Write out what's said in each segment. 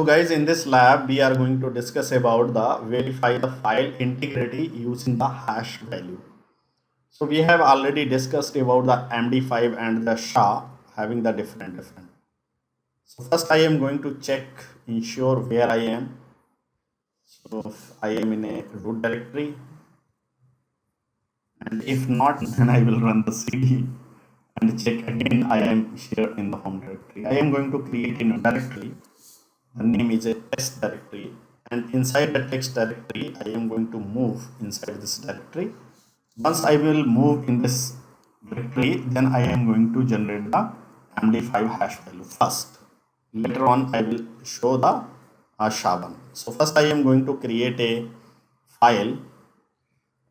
So guys, in this lab, we are going to discuss about the verify the file integrity using the hash value. So we have already discussed about the MD5 and the SHA having the different. So first I am going to check, ensure where I am. So if I am in a root directory, and if not, then I will run the cd and check again I am here in the home directory. I am going to create a new directory. The name is a test directory, and inside the text directory I am going to move inside this directory. Once I will move in this directory, then I am going to generate the md5 hash value first. Later on I will show the SHA1. So first I am going to create a file,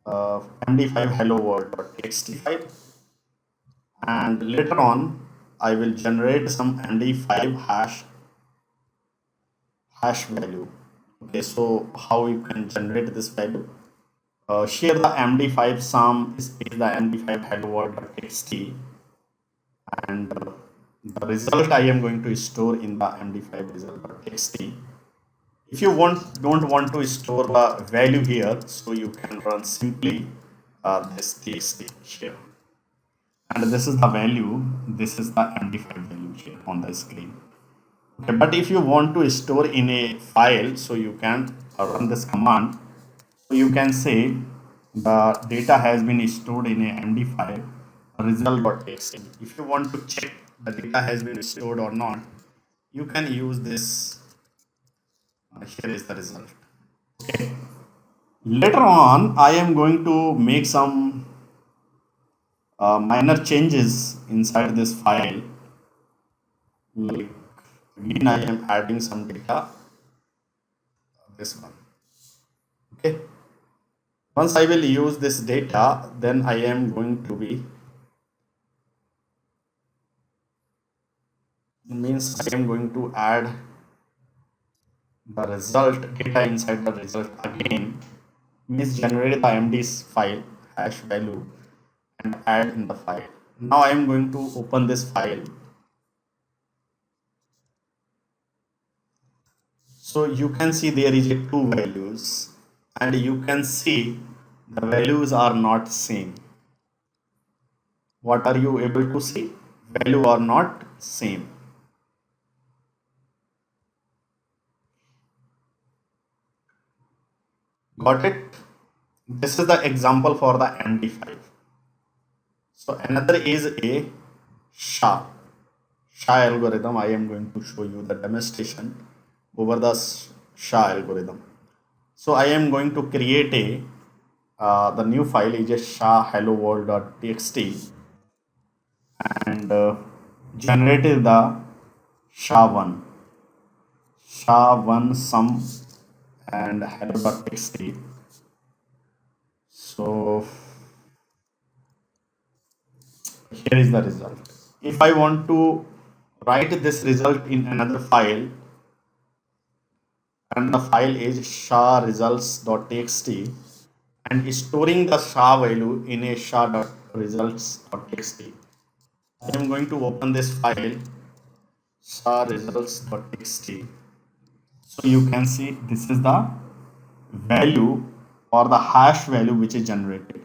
md5 hello world.txt file, and later on I will generate some md5 hash value. Okay, so how you can generate this value? Here the md5sum is the md5 hello world.txt, and the result I am going to store in the md5 result.txt. If you don't want to store the value here, so you can run simply this txt here, and this is the value. This is the md5 value here on the screen. Okay, but if you want to store in a file, so you can run this command. So you can say the data has been stored in a md5 result.txt. If you want to check the data has been stored or not, you can use this. Here is the result. Okay. Later on, I am going to make some minor changes inside this file. Like again, I am adding some data. This one. Okay. Once I will use this data, then I am going to be, means I am going to add the result data inside the result again, means generate the md's file hash value and add in the file. Now I am going to open this file. So you can see there is a two values, and you can see the values are not same. What are you able to see? Value are not same. Got it? This is the example for the MD5. So another is a SHA algorithm. I am going to show you the demonstration over the SHA algorithm. So I am going to create the new file is a SHA hello world.txt, and generated the SHA1 sum and hello.txt. So here is the result. If I want to write this result in another file, and the file is SHA results.txt, and storing the SHA value in a SHA.results.txt, I am going to open this file SHA results.txt. So you can see this is the value or the hash value which is generated.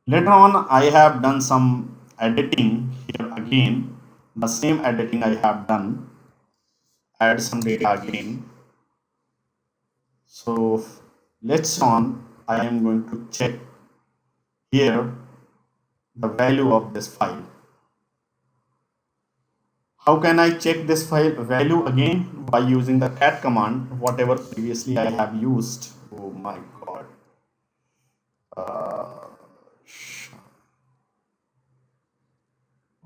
Later on, I have done some editing here again. The same editing I have done. Add some data again. So let's on. I am going to check here the value of this file. How can I check this file value again? By using the cat command, whatever previously I have used. Oh my god.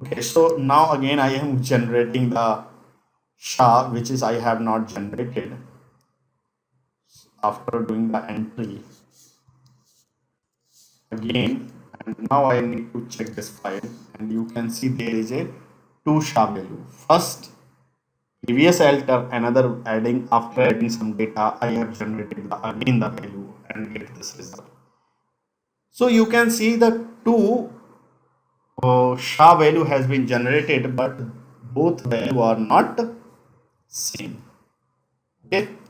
Okay, so now again I am generating the SHA, which is I have not generated after doing the entry again, and now I need to check this file, and you can see there is a two SHA value. First, previous alter, another adding, after adding some data, I have generated again the value and get this result. So you can see the two SHA value has been generated, but both value are not same. Okay.